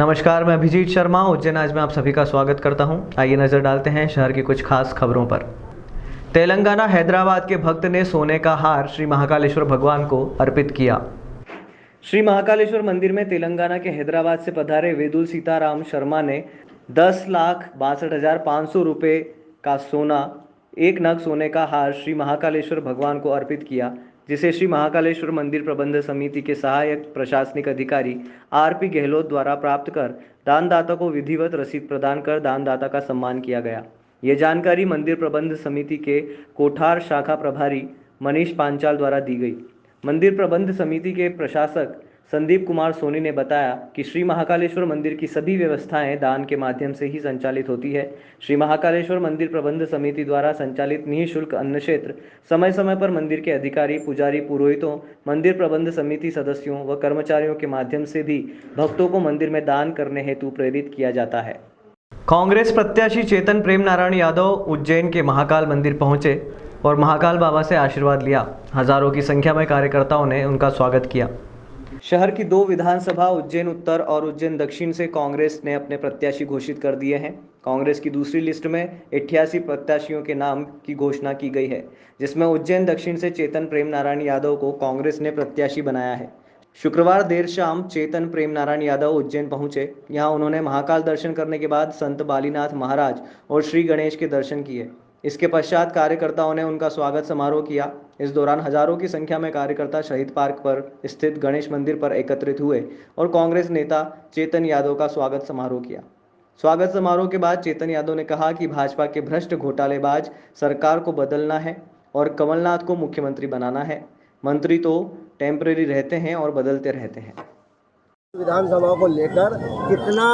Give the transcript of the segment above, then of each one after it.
नमस्कार, मैं अभिजीत शर्मा उज्जैन आज में आप सभी का स्वागत करता हूं। आइए नजर डालते हैं शहर की कुछ खास खबरों पर। तेलंगाना हैदराबाद के भक्त ने सोने का हार श्री महाकालेश्वर भगवान को अर्पित किया। श्री महाकालेश्वर मंदिर में तेलंगाना के हैदराबाद से पधारे वेदुल सीताराम शर्मा ने 10,62,500 रुपये का सोना, एक नग सोने का हार श्री महाकालेश्वर भगवान को अर्पित किया, जिसे श्री महाकालेश्वर मंदिर प्रबंध समिति के सहायक प्रशासनिक अधिकारी आरपी गहलोत द्वारा प्राप्त कर दानदाता को विधिवत रसीद प्रदान कर दानदाता का सम्मान किया गया। ये जानकारी मंदिर प्रबंध समिति के कोठार शाखा प्रभारी मनीष पांचाल द्वारा दी गई। मंदिर प्रबंध समिति के प्रशासक संदीप कुमार सोनी ने बताया कि श्री महाकालेश्वर मंदिर की सभी व्यवस्थाएं दान के माध्यम से ही संचालित होती है। श्री महाकालेश्वर मंदिर प्रबंध समिति द्वारा संचालित निःशुल्क अन्न क्षेत्र समय समय पर मंदिर के अधिकारी, पुजारी, पुरोहितों, मंदिर प्रबंध समिति सदस्यों व कर्मचारियों के माध्यम से भी भक्तों को मंदिर में दान करने हेतु प्रेरित किया जाता है। कांग्रेस प्रत्याशी चेतन प्रेम नारायण यादव उज्जैन के महाकाल मंदिर पहुंचे और महाकाल बाबा से आशीर्वाद लिया। हजारों की संख्या में कार्यकर्ताओं ने उनका स्वागत किया। शहर की 2 विधानसभा उज्जैन उत्तर और उज्जैन दक्षिण से कांग्रेस ने अपने प्रत्याशी घोषित कर दिए हैं। कांग्रेस की दूसरी लिस्ट में 88 प्रत्याशियों के नाम की घोषणा की गई है, जिसमें उज्जैन दक्षिण से चेतन प्रेम नारायण यादव को कांग्रेस ने प्रत्याशी बनाया है। शुक्रवार देर शाम चेतन प्रेम नारायण यादव उज्जैन पहुंचे। यहां उन्होंने महाकाल दर्शन करने के बाद संत बालीनाथ महाराज और श्री गणेश के दर्शन किए। इसके पश्चात कार्यकर्ताओं ने उनका स्वागत समारोह किया। इस दौरान हजारों की संख्या में कार्यकर्ता शहीद पार्क पर स्थित गणेश मंदिर पर एकत्रित हुए और कांग्रेस नेता चेतन यादव का स्वागत समारोह किया। स्वागत समारोह के बाद चेतन यादव ने कहा कि भाजपा के भ्रष्ट घोटालेबाज सरकार को बदलना है और कमलनाथ को मुख्यमंत्री बनाना है। मंत्री तो टेम्परेरी रहते हैं और बदलते रहते हैं। विधानसभा को लेकर कितना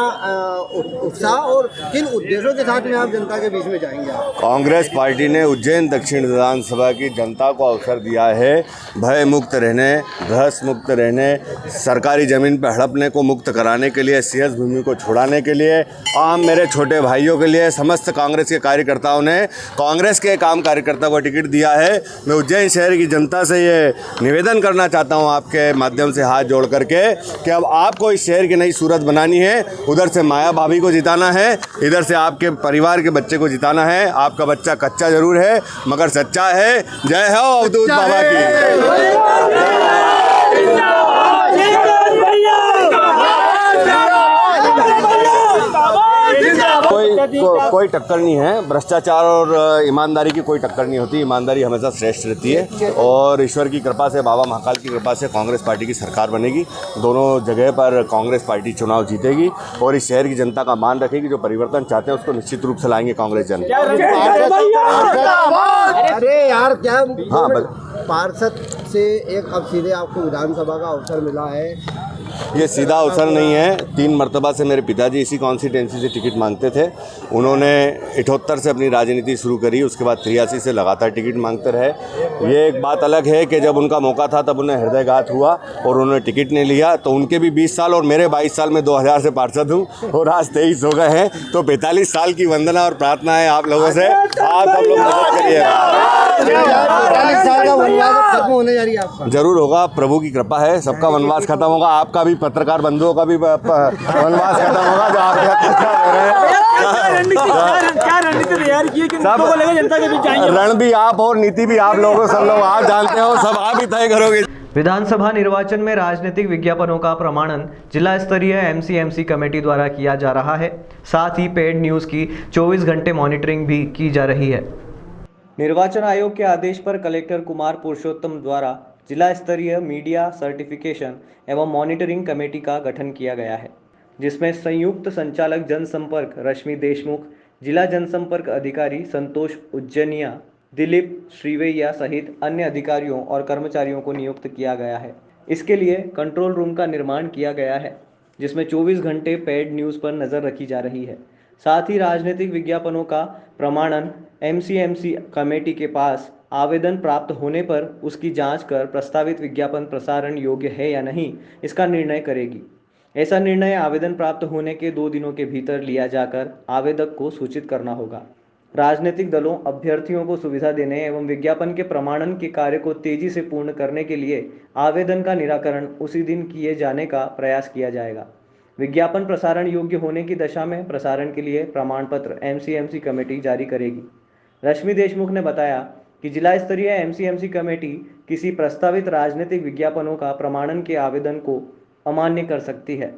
उत्साह और किन उद्देश्यों के साथ में आप जनता के बीच में जाएंगे? कांग्रेस पार्टी ने उज्जैन दक्षिण विधानसभा की जनता को अवसर दिया है भय मुक्त रहने, भ्रष्ट मुक्त रहने, सरकारी ज़मीन पर हड़पने को मुक्त कराने के लिए, सीएस भूमि को छुड़ाने के लिए, आम मेरे छोटे भाइयों के लिए समस्त कांग्रेस के कार्यकर्ताओं ने कांग्रेस के एक आम कार्यकर्ता को टिकट दिया है। मैं उज्जैन शहर की जनता से ये निवेदन करना चाहता हूँ आपके माध्यम से हाथ जोड़ करके कि अब आपको इस शहर की नई सूरत बनानी है। उधर से माया भाभी को जिताना है, इधर से आपके परिवार के बच्चे को जिताना है। आपका बच्चा कच्चा जरूर है मगर सच्चा है। जय हो अवधूत बाबा की। कोई टक्कर नहीं है, भ्रष्टाचार और ईमानदारी की कोई टक्कर नहीं होती। ईमानदारी हमेशा श्रेष्ठ रहती है और ईश्वर की कृपा से, बाबा महाकाल की कृपा से कांग्रेस पार्टी की सरकार बनेगी। दोनों जगह पर कांग्रेस पार्टी चुनाव जीतेगी और इस शहर की जनता का मान रखेगी। जो परिवर्तन चाहते हैं उसको निश्चित रूप से लाएंगे कांग्रेस जन। अरे यार क्या हाँ, पार्षद से एक अब सीधे आपको विधानसभा का अवसर मिला है। ये सीधा अवसर नहीं है। 3 मरतबा से मेरे पिताजी इसी कॉन्स्टिट्यूंसी से टिकट मांगते थे। उन्होंने 78 से अपनी राजनीति शुरू करी, उसके बाद 83 से लगातार टिकट मांगते रहे। ये एक बात अलग है कि जब उनका मौका था तब उन्हें हृदयघात हुआ और उन्होंने टिकट नहीं लिया। तो उनके भी 20 साल और मेरे 22 साल में 2000 से पार्षद हूँ और आज 23 हो गए हैं। तो 45 साल की वंदना और प्रार्थना है आप लोगों से। आप सब लोग मदद करिएगा। जरूर होगा, प्रभु की कृपा है। सबका वनवास खत्म होगा, आपका भी, पत्रकार बंधुओं का भी वनवास खत्म होगा। जो आप रण भी आप और नीति भी आप लोगों, सब लोग आप जानते हो, सब आप ही तय करोगे। विधानसभा निर्वाचन में राजनीतिक विज्ञापनों का प्रमाणन जिला स्तरीय एमसीएमसी कमेटी द्वारा किया जा रहा है। साथ ही पेड न्यूज की 24 घंटे मॉनिटरिंग भी की जा रही है। निर्वाचन आयोग के आदेश पर कलेक्टर कुमार पुरुषोत्तम द्वारा जिला स्तरीय मीडिया सर्टिफिकेशन एवं मॉनिटरिंग कमेटी का गठन किया गया है, जिसमें संयुक्त संचालक जनसंपर्क रश्मि देशमुख, जिला जनसंपर्क अधिकारी संतोष उज्जैनिया, दिलीप श्रीवैया सहित अन्य अधिकारियों और कर्मचारियों को नियुक्त किया गया है। इसके लिए कंट्रोल रूम का निर्माण किया गया है, जिसमें 24 घंटे पेड न्यूज़ पर नज़र रखी जा रही है। साथ ही राजनीतिक विज्ञापनों का प्रमाणन एमसीएमसी कमेटी के पास आवेदन प्राप्त होने पर उसकी जांच कर प्रस्तावित विज्ञापन प्रसारण योग्य है या नहीं, इसका निर्णय करेगी। ऐसा निर्णय आवेदन प्राप्त होने के 2 दिनों के भीतर लिया जाकर आवेदक को सूचित करना होगा। राजनीतिक दलों, अभ्यर्थियों को सुविधा देने एवं विज्ञापन के प्रमाणन के कार्य को तेजी से पूर्ण करने के लिए आवेदन का निराकरण उसी दिन किए जाने का प्रयास किया जाएगा। विज्ञापन प्रसारण योग्य होने की दशा में प्रसारण के लिए प्रमाण पत्र एमसीएमसी कमेटी जारी करेगी। रश्मि देशमुख ने बताया कि जिला स्तरीय एमसीएमसी कमेटी किसी प्रस्तावित राजनीतिक विज्ञापनों का प्रमाणन के आवेदन को अमान्य कर सकती है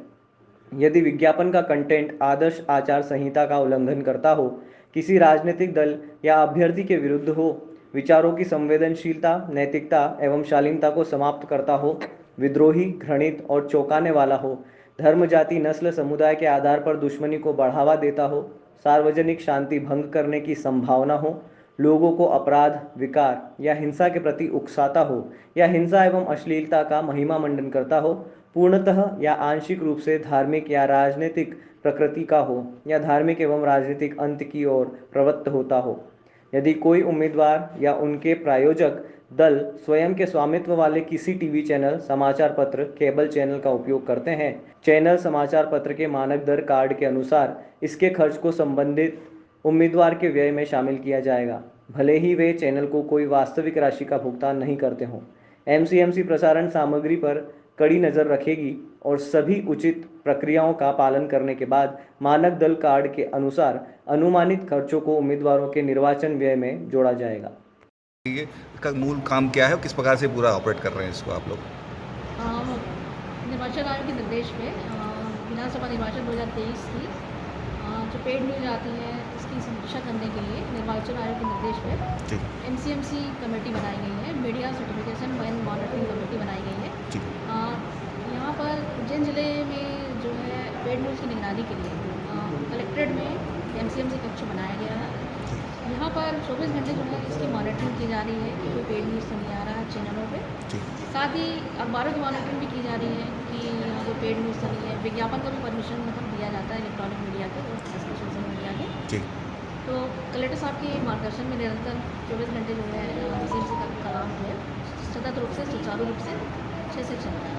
यदि विज्ञापन का कंटेंट आदर्श आचार संहिता का उल्लंघन करता हो, किसी राजनीतिक दल या अभ्यर्थी के विरुद्ध हो, विचारों की संवेदनशीलता, नैतिकता एवं शालीनता को समाप्त करता हो, विद्रोही, घृणित और चौंकाने वाला हो, धर्म, जाति, नस्ल, समुदाय के आधार पर दुश्मनी को बढ़ावा देता हो, सार्वजनिक शांति भंग करने की संभावना हो, लोगों को अपराध, विकार या हिंसा के प्रति उकसाता हो या हिंसा एवं अश्लीलता का महिमा मंडन करता हो, पूर्णतः या आंशिक रूप से धार्मिक या राजनीतिक प्रकृति का हो या धार्मिक एवं राजनीतिक अंत की ओर प्रवृत्त होता हो। यदि कोई उम्मीदवार या उनके प्रायोजक दल स्वयं के स्वामित्व वाले किसी टीवी चैनल, समाचार पत्र, केबल चैनल का उपयोग करते हैं, चैनल समाचार पत्र के मानक दर कार्ड के अनुसार इसके खर्च को संबंधित उम्मीदवार के व्यय में शामिल किया जाएगा, भले ही वे चैनल को कोई वास्तविक राशि का भुगतान नहीं करते हों। एमसीएमसी प्रसारण सामग्री पर कड़ी नज़र रखेगी और सभी उचित प्रक्रियाओं का पालन करने के बाद मानक दल कार्ड के अनुसार अनुमानित खर्चों को उम्मीदवारों के निर्वाचन व्यय में जोड़ा जाएगा। ये इसका मूल काम क्या है और किस प्रकार से पूरा ऑपरेट कर रहे हैं इसको आप लोग? निर्वाचन आयोग के निर्देश में विधानसभा निर्वाचन 2023 की जो पेड न्यूज आती है इसकी समीक्षा करने के लिए निर्वाचन आयोग के निर्देश में एमसीएमसी कमेटी बनाई गई है, media certification and monitoring committee बनाई गई है। यहाँ पर उज्जैन जिले में जो है पेड न्यूज़ की निगरानी के लिए कलेक्ट्रेट में एमसीएमसी कक्ष बनाया गया है। यहाँ पर 24 घंटे जो है इसकी मॉनिटरिंग की जा रही है कि कोई पेड न्यूज़ तो नहीं आ रहा है चैनलों पे। साथ ही अखबारों की मॉनिटरिंग भी की जा रही है कि यहाँ कोई पेड न्यूज़ तो नहीं है। विज्ञापन को भी परमिशन मतलब दिया जाता है इलेक्ट्रॉनिक मीडिया के और सोशल मीडिया के। तो कलेक्टर साहब के मार्गदर्शन में निरंतर 24 घंटे जो है एमसीएमसी का काम जो है सतत रूप से सुचारू रूप से अच्छे से चल रहा है।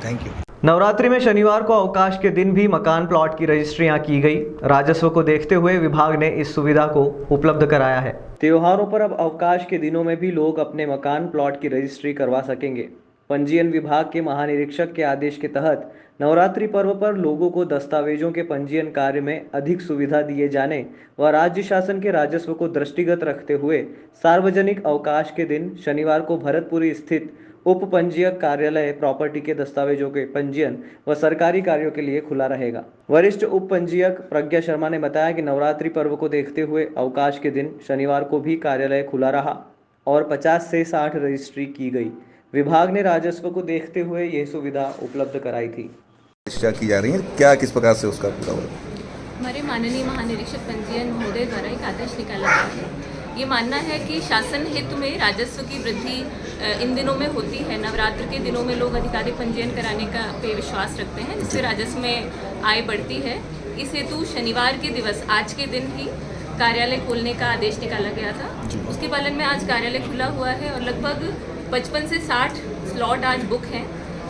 Thank you. नवरात्रि में शनिवार को अवकाश के दिन भी मकान प्लॉट की रजिस्ट्रियां की गई। राजस्व को देखते हुए विभाग ने इस सुविधा को उपलब्ध कराया है। त्योहारों पर अब अवकाश के दिनों में भी लोग अपने मकान प्लॉट की रजिस्ट्री करवा सकेंगे। पंजीयन विभाग के महानिरीक्षक के आदेश के तहत नवरात्रि पर्व पर लोगों को दस्तावेजों के पंजीयन कार्य में अधिक सुविधा दिए जाने व राज्य शासन के राजस्व को दृष्टिगत रखते हुए सार्वजनिक अवकाश के दिन शनिवार को भरतपुरी स्थित उप पंजीयक कार्यालय प्रॉपर्टी के दस्तावेजों के पंजीयन व सरकारी कार्यों के लिए खुला रहेगा। वरिष्ठ उप पंजीयक प्रज्ञा शर्मा ने बताया कि नवरात्रि पर्व को देखते हुए अवकाश के दिन शनिवार को भी कार्यालय खुला रहा और 50 से 60 रजिस्ट्री की गई। विभाग ने राजस्व को देखते हुए यह सुविधा उपलब्ध कराई थी। चर्चा की जा रही है, क्या किस प्रकार से उसका पूरा होगा? हमारे माननीय महानिरीक्षक पंजीयन महोदय द्वारा एक आदेश निकाला गया है। ये मानना है कि शासन हित में राजस्व की वृद्धि इन दिनों में होती है। नवरात्र के दिनों में लोग अधिकाधिक पंजीयन कराने का पे विश्वास रखते हैं, जिससे राजस्व में आय बढ़ती है। इस हेतु शनिवार के दिवस आज के दिन ही कार्यालय खोलने का आदेश निकाला गया था। उसके पालन में आज कार्यालय खुला हुआ है और लगभग 55 से 60 स्लॉट आज बुक हैं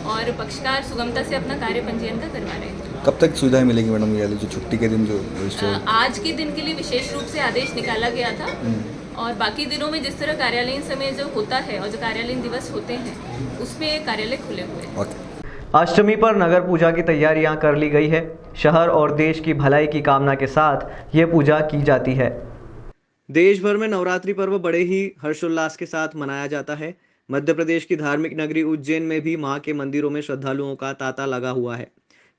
और पक्षकार सुगमता से अपना कार्य पंजीयन का करवा रहे हैं। कब तक सुविधाएं मिलेगी मैडम? ये जो छुट्टी के दिन जो आज के दिन के लिए विशेष रूप से आदेश निकाला गया था और बाकी दिनों में जिस तरह कार्यालयीन समय जो होता है और जो कार्यालयीन दिवस होते हैं उसमें कार्यालय खुले हुए हैं। अष्टमी पर नगर पूजा की तैयारियां कर ली गई है। शहर और देश की भलाई की कामना के साथ ये पूजा की जाती है। देश भर में नवरात्रि पर्व बड़े ही हर्षोल्लास के साथ मनाया जाता है। मध्य प्रदेश की धार्मिक नगरी उज्जैन में भी मां के मंदिरों में श्रद्धालुओं का तांता लगा हुआ है।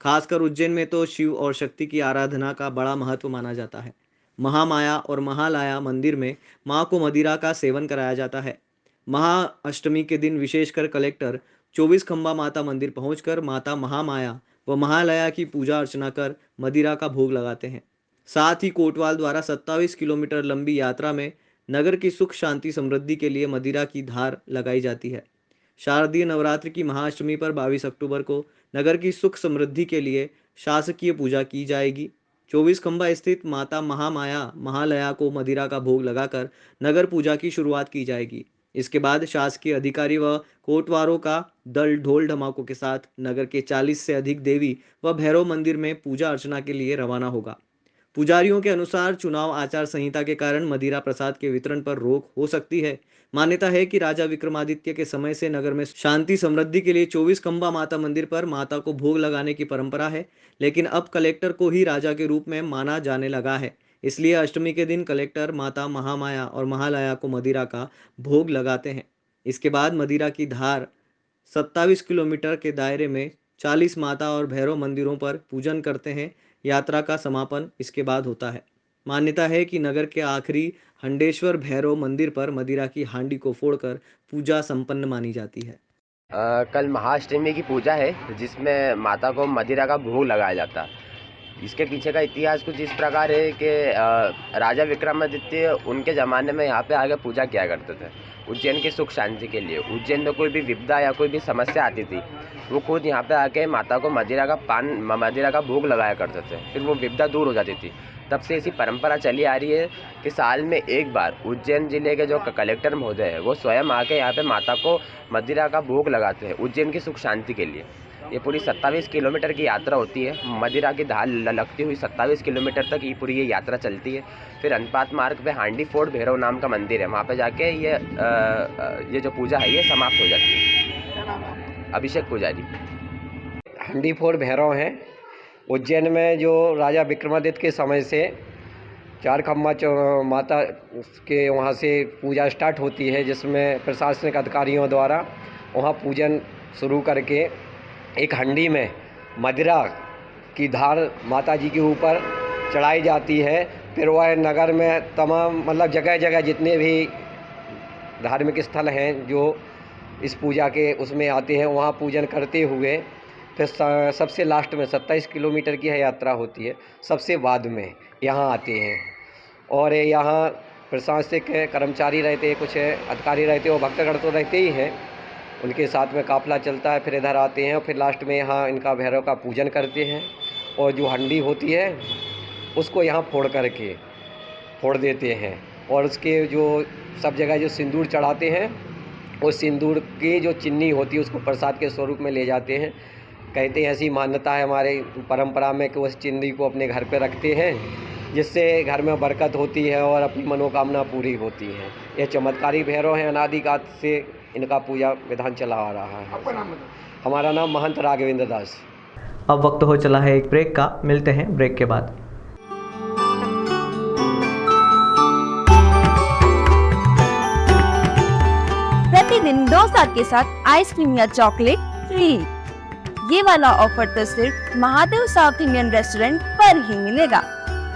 खासकर उज्जैन में तो शिव और शक्ति की आराधना का बड़ा महत्व माना जाता है। महामाया और महालया मंदिर में मां को मदिरा का सेवन कराया जाता है। महाअष्टमी के दिन विशेषकर कलेक्टर 24 खंबा माता मंदिर पहुंचकर माता महामाया व महालया की पूजा अर्चना कर मदिरा का भोग लगाते हैं। साथ ही कोटवाल द्वारा 27 किलोमीटर लंबी यात्रा में नगर की सुख शांति समृद्धि के लिए मदिरा की धार लगाई जाती है। शारदीय नवरात्र की महाअष्टमी पर 22 अक्टूबर को नगर की सुख समृद्धि के लिए शासकीय पूजा की जाएगी। 24 खंबा स्थित माता महामाया महालया को मदिरा का भोग लगाकर नगर पूजा की शुरुआत की जाएगी। इसके बाद शासकीय अधिकारी व कोटवारों का दल ढोल ढमाकों के साथ नगर के 40 से अधिक देवी व भैरव मंदिर में पूजा अर्चना के लिए रवाना होगा। पुजारियों के अनुसार चुनाव आचार संहिता के कारण मदिरा प्रसाद के वितरण पर रोक हो सकती है। मान्यता है कि राजा विक्रमादित्य के समय से नगर में शांति समृद्धि के लिए 24 खंबा माता मंदिर पर माता को भोग लगाने की परंपरा है, लेकिन अब कलेक्टर को ही राजा के रूप में माना जाने लगा है। इसलिए अष्टमी के दिन कलेक्टर माता महामाया और महालया को मदिरा का भोग लगाते हैं। इसके बाद मदिरा की धार 27 किलोमीटर के दायरे में 40 माता और भैरव मंदिरों पर पूजन करते हैं। यात्रा का समापन इसके बाद होता है। मान्यता है कि नगर के आखिरी हंडेश्वर भैरव मंदिर पर मदिरा की हांडी को फोड़कर पूजा संपन्न मानी जाती है। कल महाअष्टमी की पूजा है जिसमें माता को मदिरा का भोग लगाया जाता है। इसके पीछे का इतिहास कुछ इस प्रकार है कि राजा विक्रमादित्य उनके ज़माने में यहाँ पे आके पूजा किया करते थे उज्जैन की सुख शांति के लिए। उज्जैन में कोई भी विपदा या कोई भी समस्या आती थी, वो खुद यहाँ पे आके माता को मदिरा का भोग लगाया करते थे, फिर वो विपदा दूर हो जाती थी। तब से ऐसी परंपरा चली आ रही है कि साल में एक बार उज्जैन जिले के जो कलेक्टर महोदय है वो स्वयं आके यहाँ पे माता को मदिरा का भोग लगाते हैं उज्जैन की सुख शांति के लिए। ये पूरी 27 किलोमीटर की यात्रा होती है। मदिरा की धार लगती हुई 27 किलोमीटर तक ये यात्रा चलती है। फिर अनपात मार्ग पे हांडी फोर्ट भैरव नाम का मंदिर है, वहाँ पे जाके ये जो पूजा है ये समाप्त हो जाती है। अभिषेक पुजारी। हांडी फोर्ट भैरव हैं उज्जैन में, जो राजा विक्रमादित्य के समय से 4 खम्बा माता के वहाँ से पूजा स्टार्ट होती है, जिसमें प्रशासनिक अधिकारियों द्वारा वहाँ पूजन शुरू करके एक हंडी में मदिरा की धार माता जी के ऊपर चढ़ाई जाती है। फिर वह नगर में तमाम जगह जगह जितने भी धार्मिक स्थल हैं जो इस पूजा के उसमें आते हैं, वहाँ पूजन करते हुए फिर सबसे लास्ट में 27 किलोमीटर की यात्रा होती है, सबसे बाद में यहाँ आते हैं। और यहाँ प्रशासनिक कर्मचारी रहते हैं, कुछ अधिकारी रहते हैं, और भक्तगण तो रहते ही हैं, उनके साथ में काफिला चलता है। फिर इधर आते हैं और फिर लास्ट में यहाँ इनका भैरव का पूजन करते हैं, और जो हंडी होती है उसको यहाँ फोड़ देते हैं। और उसके जो सब जगह जो सिंदूर चढ़ाते हैं, उस सिंदूर की जो चिन्नी होती है उसको प्रसाद के स्वरूप में ले जाते हैं। कहते हैं, ऐसी मान्यता है हमारे परंपरा में कि उस चिन्नी को अपने घर पे रखते हैं, जिससे घर में बरकत होती है और अपनी मनोकामना पूरी होती है। यह चमत्कारी भैरव हैं, अनादिकाल से इनका पूजा विधान चला आ रहा है। हमारा नाम महंत राघवेंद्र दास। अब वक्त हो चला है एक ब्रेक का, मिलते हैं ब्रेक के बाद। प्रतिदिन डोसा के साथ आइसक्रीम या चॉकलेट फ्री। ये वाला ऑफर तो सिर्फ महादेव साउथ इंडियन रेस्टोरेंट पर ही मिलेगा,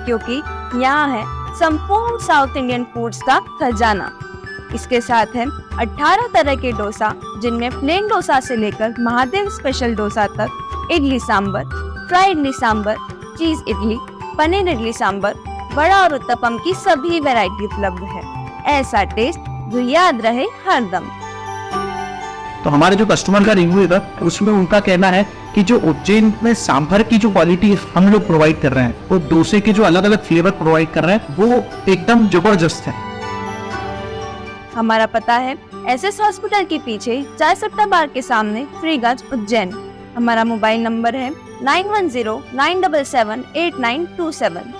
क्योंकि यहाँ है संपूर्ण साउथ इंडियन फूड्स का खजाना। इसके साथ है 18 तरह के डोसा, जिनमें प्लेन डोसा से लेकर महादेव स्पेशल डोसा तक, इडली सांबर, फ्राई इडली सांबर, चीज इडली, पनीर इडली सांबर, वड़ा और उत्तपम की सभी वैरायटी उपलब्ध है। ऐसा टेस्ट जो याद रहे हरदम। तो हमारे जो कस्टमर का रिव्यू था उसमें उनका कहना है कि जो उज्जैन में सांभर की जो क्वालिटी हम लोग प्रोवाइड कर रहे हैं, वो डोसे के जो अलग अलग फ्लेवर प्रोवाइड कर रहे हैं, वो एकदम जबरदस्त है। हमारा पता है एसएस हॉस्पिटल के पीछे 4 सप्ताह बार के सामने फ्रीगंज उज्जैन। हमारा मोबाइल नंबर है 9109778927।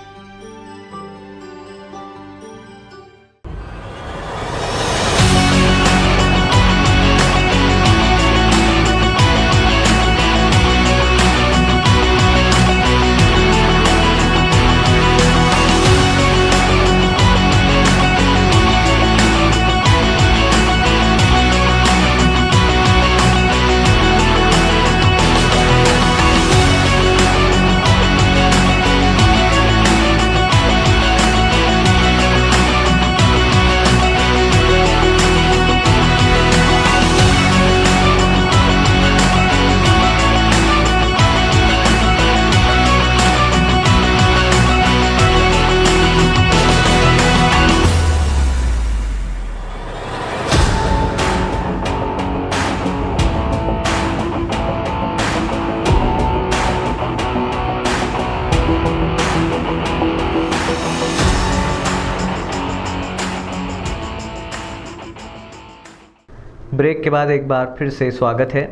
ब्रेक के बाद एक बार फिर से स्वागत है।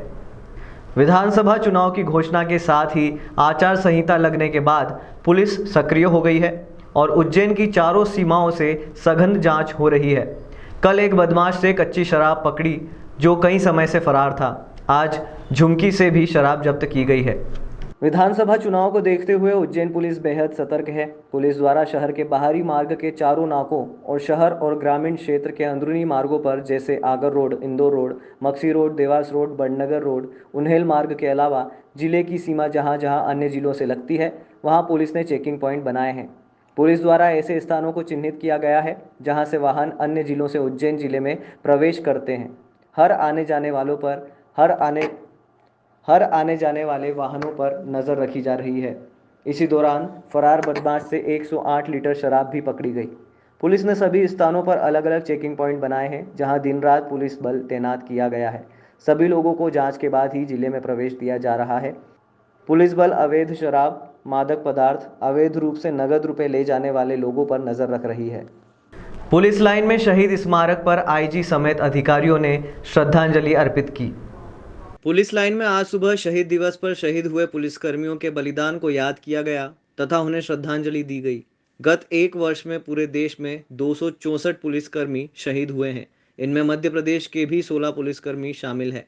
विधानसभा चुनाव की घोषणा के साथ ही आचार संहिता लगने के बाद पुलिस सक्रिय हो गई है और उज्जैन की चारों सीमाओं से सघन जांच हो रही है। कल एक बदमाश से कच्ची शराब पकड़ी जो कई समय से फरार था। आज झुमकी से भी शराब जब्त की गई है। विधानसभा चुनाव को देखते हुए उज्जैन पुलिस बेहद सतर्क है। पुलिस द्वारा शहर के बाहरी मार्ग के चारों नाकों और शहर और ग्रामीण क्षेत्र के अंदरूनी मार्गों पर जैसे Agar road, Indore road, Maksi road, Dewas road, Badnagar road, Unhel मार्ग के अलावा जिले की सीमा जहां जहां अन्य जिलों से लगती है वहां पुलिस ने चेकिंग पॉइंट बनाए हैं। पुलिस द्वारा ऐसे स्थानों को चिन्हित किया गया है जहां से वाहन अन्य जिलों से उज्जैन जिले में प्रवेश करते हैं। हर आने जाने वाले वाहनों पर नज़र रखी जा रही है। इसी दौरान फरार बदमाश से 108 लीटर शराब भी पकड़ी गई। पुलिस ने सभी स्थानों पर अलग अलग चेकिंग पॉइंट बनाए हैं जहां दिन रात पुलिस बल तैनात किया गया है। सभी लोगों को जांच के बाद ही जिले में प्रवेश दिया जा रहा है। पुलिस बल अवैध शराब, मादक पदार्थ, अवैध रूप से नगद रुपए ले जाने वाले लोगों पर नजर रख रही है। पुलिस लाइन में शहीद स्मारक पर आईजी समेत अधिकारियों ने श्रद्धांजलि अर्पित की। पुलिस लाइन में आज सुबह शहीद दिवस पर शहीद हुए पुलिसकर्मियों के बलिदान को याद किया गया तथा उन्हें श्रद्धांजलि दी गई। गत एक वर्ष में पूरे देश में 264 पुलिसकर्मी शहीद हुए हैं। इनमें मध्य प्रदेश के भी 16 पुलिसकर्मी शामिल हैं।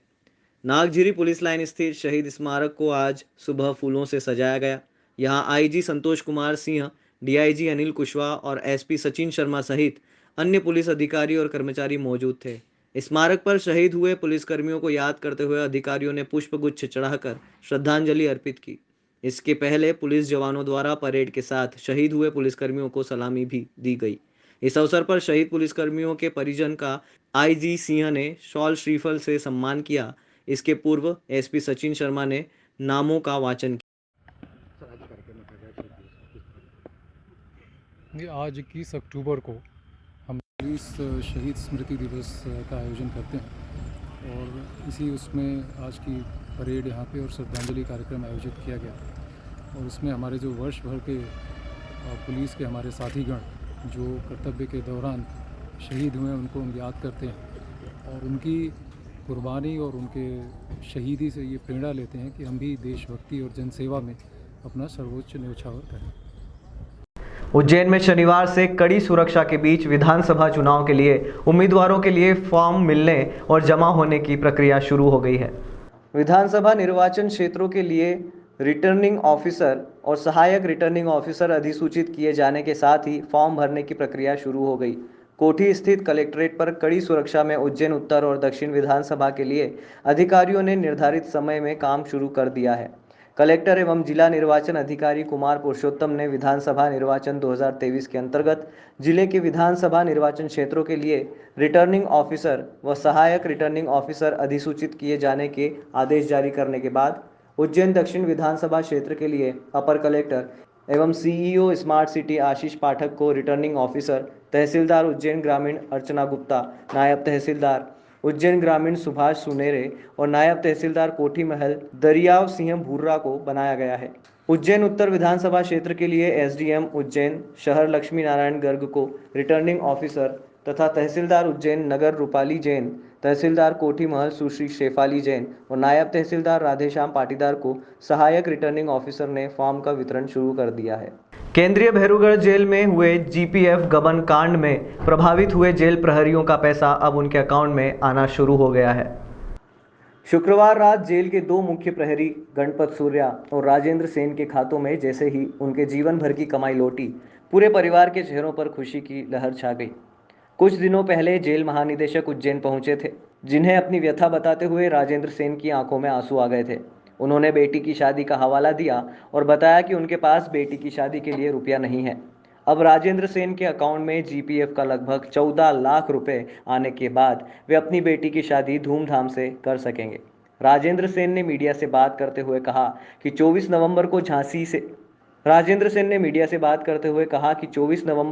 नागझिरी पुलिस लाइन स्थित शहीद स्मारक को आज सुबह फूलों से सजाया गया। यहां आईजी संतोष कुमार सिंह, डीआईजी अनिल कुशवाहा और एसपी सचिन शर्मा सहित अन्य पुलिस अधिकारी और कर्मचारी मौजूद थे। स्मारक पर शहीद हुए पुलिसकर्मियों को याद करते हुए अधिकारियों ने पुष्पगुच्छ चढ़ाकर श्रद्धांजलि अर्पित की। इसके पहले पुलिस जवानों द्वारा परेड के साथ शहीद हुए पुलिसकर्मियों को सलामी भी दी गई। इस अवसर पर शहीद पुलिसकर्मियों के परिजन का आईजी सिंह ने शॉल श्रीफल से सम्मान किया। इसके पूर्व एसपी सचिन शर्मा ने नामों का वाचन किया। आज 21 अक्टूबर को हम पुलिस शहीद स्मृति दिवस का आयोजन करते हैं और इसी उसमें आज की परेड यहाँ पे और श्रद्धांजलि कार्यक्रम आयोजित किया गया और इसमें हमारे जो वर्ष भर के पुलिस के हमारे साथीगण जो कर्तव्य के दौरान शहीद हुए उनको हम याद करते हैं और उनकी कुर्बानी और उनके शहीदी से ये प्रेरणा लेते हैं कि हम भी देशभक्ति और जनसेवा में अपना सर्वोच्च न्यौछावर करें। उज्जैन में शनिवार से कड़ी सुरक्षा के बीच विधानसभा चुनाव के लिए उम्मीदवारों के लिए फॉर्म मिलने और जमा होने की प्रक्रिया शुरू हो गई है। विधानसभा निर्वाचन क्षेत्रों के लिए रिटर्निंग ऑफिसर और सहायक रिटर्निंग ऑफिसर अधिसूचित किए जाने के साथ ही फॉर्म भरने की प्रक्रिया शुरू हो गई। कोठी स्थित कलेक्ट्रेट पर कड़ी सुरक्षा में उज्जैन उत्तर और दक्षिण विधानसभा के लिए अधिकारियों ने निर्धारित समय में काम शुरू कर दिया है। कलेक्टर एवं जिला निर्वाचन अधिकारी कुमार पुरुषोत्तम ने विधानसभा निर्वाचन 2023 के अंतर्गत जिले के विधानसभा निर्वाचन क्षेत्रों के लिए रिटर्निंग ऑफिसर व सहायक रिटर्निंग ऑफिसर अधिसूचित किए जाने के आदेश जारी करने के बाद उज्जैन दक्षिण विधानसभा क्षेत्र के लिए अपर कलेक्टर एवं सीईओ स्मार्ट सिटी आशीष पाठक को रिटर्निंग ऑफिसर, तहसीलदार उज्जैन ग्रामीण अर्चना गुप्ता, नायब तहसीलदार उज्जैन ग्रामीण सुभाष सुनेरे और नायब तहसीलदार कोठी महल दरियाव सिंह भूर्रा को बनाया गया है। उज्जैन उत्तर विधानसभा क्षेत्र के लिए एसडीएम उज्जैन शहर लक्ष्मी नारायण गर्ग को रिटर्निंग ऑफिसर तथा तहसीलदार उज्जैन नगर रूपाली जैन, तहसीलदार कोठी महल सुश्री शेफाली जैन और नायब तहसीलदार राधेश्याम पाटीदार को सहायक रिटर्निंग ऑफिसर ने फॉर्म का वितरण शुरू कर दिया है। केंद्रीय भैरूगढ़ जेल में हुए जीपीएफ गबन कांड में प्रभावित हुए जेल प्रहरियों का पैसा अब उनके अकाउंट में आना शुरू हो गया है। शुक्रवार रात जेल के दो मुख्य प्रहरी गणपत सूर्या और राजेंद्र सेन के खातों में जैसे ही उनके जीवन भर की कमाई लौटी, पूरे परिवार के चेहरों पर खुशी की लहर छा गई। कुछ दिनों पहले जेल महानिदेशक उज्जैन पहुंचे थे, जिन्हें अपनी व्यथा बताते हुए राजेंद्र सेन की आंखों में आंसू आ गए थे। उन्होंने बेटी की शादी का हवाला दिया और बताया कि उनके पास बेटी की शादी के लिए रुपया नहीं है। अब राजेंद्र सेन के अकाउंट में जीपीएफ का लगभग 14 लाख रुपए आने के बाद वे अपनी बेटी की शादी धूमधाम से कर सकेंगे। राजेंद्र सेन ने मीडिया से बात करते हुए कहा कि 24 नवंबर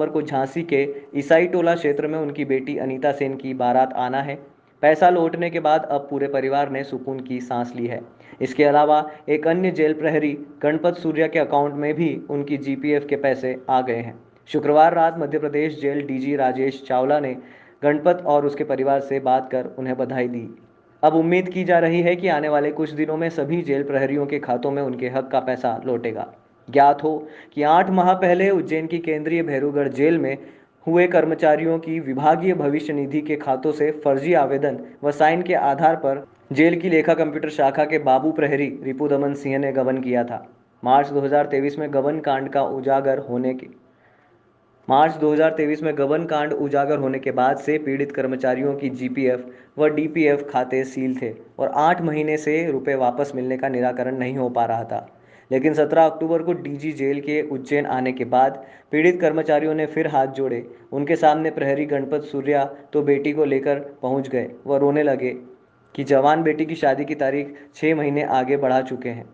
को झांसी के ईसाई टोला क्षेत्र में उनकी बेटी अनीता सेन की बारात आना है। पैसा लौटने के बाद अब पूरे परिवार ने सुकून की सांस ली है। इसके अलावा एक अन्य जेल प्रहरी गणपत सूर्या के अकाउंट में भी उनकी जीपीएफ के पैसे आ गए हैं। शुक्रवार रात मध्य प्रदेश जेल डीजी राजेश चावला ने गणपत और उसके परिवार से बात कर उन्हें बधाई दी। अब उम्मीद की जा रही है कि आने वाले कुछ दिनों में सभी जेल प्रहरियों के खातों में उनके हक का पैसा लौटेगा। ज्ञात हो कि 8 माह पहले उज्जैन की केंद्रीय भैरूगढ़ जेल में हुए कर्मचारियों की विभागीय भविष्य निधि के खातों से फर्जी आवेदन व साइन के आधार पर जेल की लेखा कंप्यूटर शाखा के बाबू प्रहरी रिपुदमन सिंह ने गबन किया था। मार्च 2023 में गबन कांड उजागर होने के बाद से पीड़ित कर्मचारियों की जीपीएफ व डीपीएफ खाते सील थे और 8 महीने से रुपए वापस मिलने का निराकरण नहीं हो पा रहा था। लेकिन 17 अक्टूबर को डीजी जेल के उज्जैन आने के बाद पीड़ित कर्मचारियों ने फिर हाथ जोड़े। उनके सामने प्रहरी गणपत सूर्या तो बेटी को लेकर पहुंच गए व रोने लगे कि जवान बेटी की शादी की तारीख 6 महीने आगे बढ़ा चुके हैं।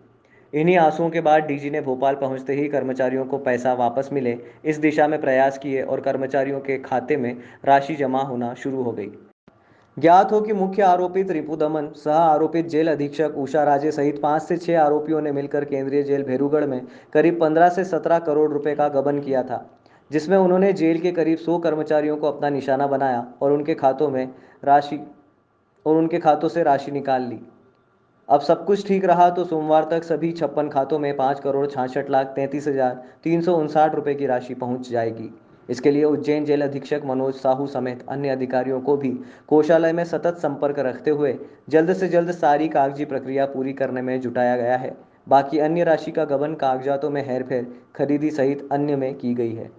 इन्हीं आंसुओं के बाद डीजी ने भोपाल पहुंचते ही कर्मचारियों को पैसा वापस मिले इस दिशा में प्रयास किए और कर्मचारियों के खाते में राशि जमा होना शुरू हो गई। ज्ञात हो कि मुख्य आरोपित रिपुदमन सह आरोपित जेल अधीक्षक उषा राजे सहित 5 से 6 आरोपियों ने मिलकर केंद्रीय जेल भैरूगढ़ में करीब 15 से 17 करोड़ रुपए का गबन किया था, जिसमें उन्होंने जेल के करीब 100 कर्मचारियों को अपना निशाना बनाया और उनके खातों से राशि निकाल ली। अब सब कुछ ठीक रहा तो सोमवार तक सभी 56 खातों में 5,66,33,359 रुपए की राशि पहुंच जाएगी। इसके लिए उज्जैन जेल अधीक्षक मनोज साहू समेत अन्य अधिकारियों को भी कोषालय में सतत संपर्क रखते हुए जल्द से जल्द सारी कागजी प्रक्रिया पूरी करने में जुटाया गया है। बाकी अन्य राशि का गबन कागजातों में हेरफेर, खरीदी सहित अन्य में की गई है।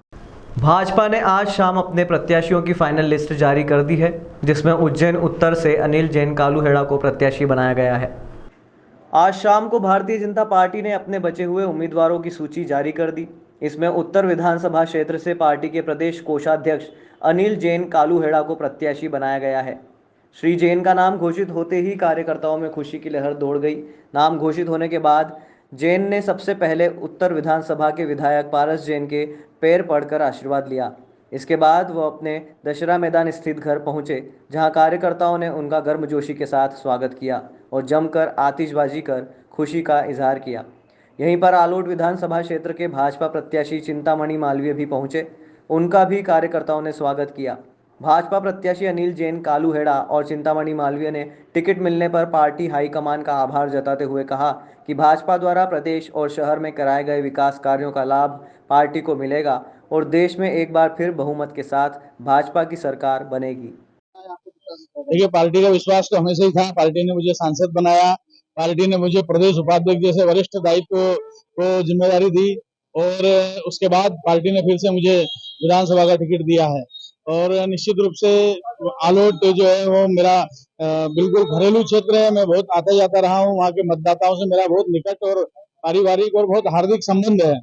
भाजपा ने आज शाम अपने प्रत्याशियों की फाइनल लिस्ट जारी कर दी है, जिसमें उज्जैन उत्तर से अनिल जैन कालूहेड़ा को प्रत्याशी बनाया गया है। आज शाम को भारतीय जनता पार्टी ने अपने बचे हुए उम्मीदवारों की सूची जारी कर दी। इसमें उत्तर विधानसभा क्षेत्र से पार्टी के प्रदेश कोषाध्यक्ष अनिल जैन कालूहेड़ा को प्रत्याशी बनाया गया है। श्री जैन का नाम घोषित होते ही कार्यकर्ताओं में खुशी की लहर दौड़ गई। नाम घोषित होने के बाद जैन ने सबसे पहले उत्तर विधानसभा के विधायक पारस जैन के पैर पड़कर आशीर्वाद लिया। इसके बाद वो अपने दशहरा मैदान स्थित घर पहुंचे, जहां कार्यकर्ताओं ने उनका गर्मजोशी के साथ स्वागत किया और जमकर आतिशबाजी कर खुशी का इजहार किया। यहीं पर आलोट विधानसभा क्षेत्र के भाजपा प्रत्याशी चिंतामणि मालवीय भी पहुंचे, उनका भी कार्यकर्ताओं ने स्वागत किया। भाजपा प्रत्याशी अनिल जैन कालूहेड़ा और चिंतामणि मालवीय ने टिकट मिलने पर पार्टी हाईकमान का आभार जताते हुए कहा कि भाजपा द्वारा प्रदेश और शहर में कराए गए विकास कार्यों का लाभ पार्टी को मिलेगा और देश में एक बार फिर बहुमत के साथ भाजपा की सरकार बनेगी। देखिए, पार्टी का विश्वास तो हमेशा ही था। पार्टी ने मुझे सांसद बनाया, पार्टी ने मुझे प्रदेश उपाध्यक्ष जैसे वरिष्ठ दायित्व को जिम्मेदारी दी और उसके बाद पार्टी ने फिर से मुझे विधानसभा का टिकट दिया है। और निश्चित रूप से आलोट जो है वो मेरा बिल्कुल घरेलू क्षेत्र है। मैं बहुत आता जाता रहा हूँ, वहाँ के मतदाताओं से मेरा बहुत निकट और पारिवारिक और बहुत हार्दिक संबंध है।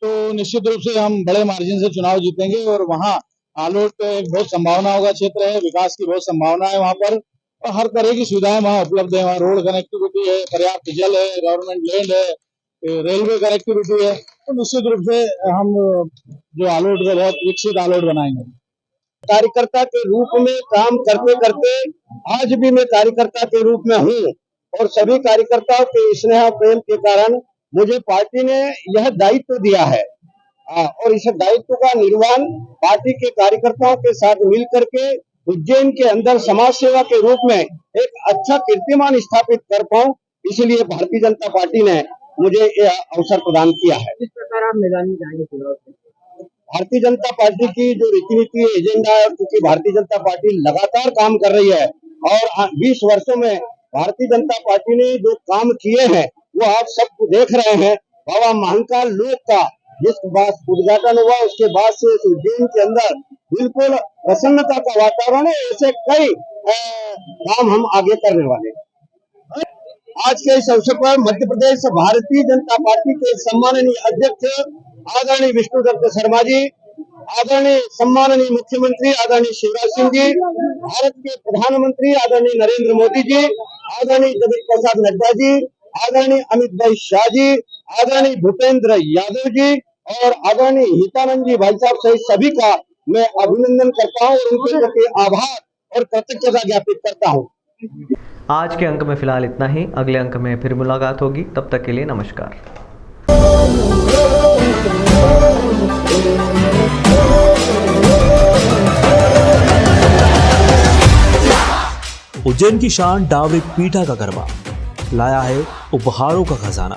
तो निश्चित रूप से हम बड़े मार्जिन से चुनाव जीतेंगे और वहाँ आलोट एक बहुत संभावनाओं का क्षेत्र है, विकास की बहुत संभावना है वहाँ पर और हर तरह की सुविधाएं वहाँ उपलब्ध है। वहाँ रोड कनेक्टिविटी है, पर्याप्त जल है, गवर्नमेंट लैंड है, रेलवे कनेक्टिविटी है। तो निश्चित रूप से हम जो आलोट को बहुत विकसित आलोट बनाएंगे। कार्यकर्ता के रूप में काम करते करते आज भी मैं कार्यकर्ता के रूप में हूँ और सभी कार्यकर्ताओं के स्नेह प्रेम के कारण मुझे पार्टी ने यह दायित्व दिया है और इस दायित्व का निर्वहन पार्टी के कार्यकर्ताओं के साथ मिल करके उज्जैन के अंदर समाज सेवा के रूप में एक अच्छा कीर्तिमान स्थापित कर पाऊं, इसलिए भारतीय जनता पार्टी ने मुझे यह अवसर प्रदान किया है। इस प्रकार आप मैदान में जाएंगे चुनाव से? भारतीय जनता पार्टी की जो रीति नीति एजेंडा है, क्योंकि भारतीय जनता पार्टी लगातार काम कर रही है और 20 वर्षों में भारतीय जनता पार्टी ने जो काम किए हैं वो आप सब देख रहे हैं। बाबा महाकाल लोक का जिस बात उद्घाटन हुआ उसके बाद से उज्जैन के अंदर बिल्कुल प्रसन्नता का वातावरण है। ऐसे कई काम हम आगे करने वाले हैं। आज के इस अवसर पर मध्य प्रदेश भारतीय जनता पार्टी के सम्माननीय अध्यक्ष आदरणीय विष्णुदत्त शर्मा जी, आदरणीय सम्माननीय मुख्यमंत्री आदरणीय शिवराज सिंह जी, भारत के प्रधानमंत्री आदरणीय नरेंद्र मोदी जी, आदरणीय जगत प्रसाद नड्डा जी, आदरणीय अमित भाई शाह जी, आदरणीय भूपेंद्र यादव जी और आदरणीय हितानंद जी भाई साहब सहित सभी का मैं अभिनंदन करता हूँ और उनके प्रति आभार और कृतज्ञता ज्ञापित करता हूँ। आज के अंक में फिलहाल इतना ही। अगले अंक में फिर मुलाकात होगी, तब तक के लिए नमस्कार। उज्जैन की शान डावरिक पीठा का गरबा लाया है उपहारों का खजाना।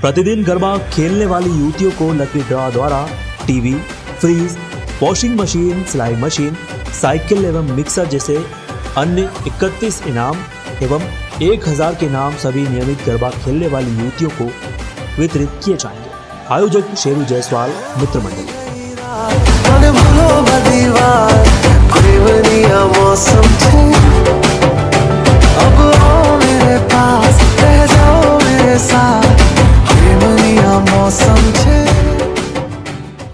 प्रतिदिन गरबा खेलने वाली युवतियों को लकी ड्रॉ द्वारा टीवी, फ्रीज, वॉशिंग मशीन, सिलाई मशीन, साइकिल एवं मिक्सर जैसे अन्य 31 इनाम एवं 1000 के नाम सभी नियमित गरबा खेलने वाली युवतियों को वितरित किए जाएंगे। आयोजक शेरू जायसवाल मित्र मंडल।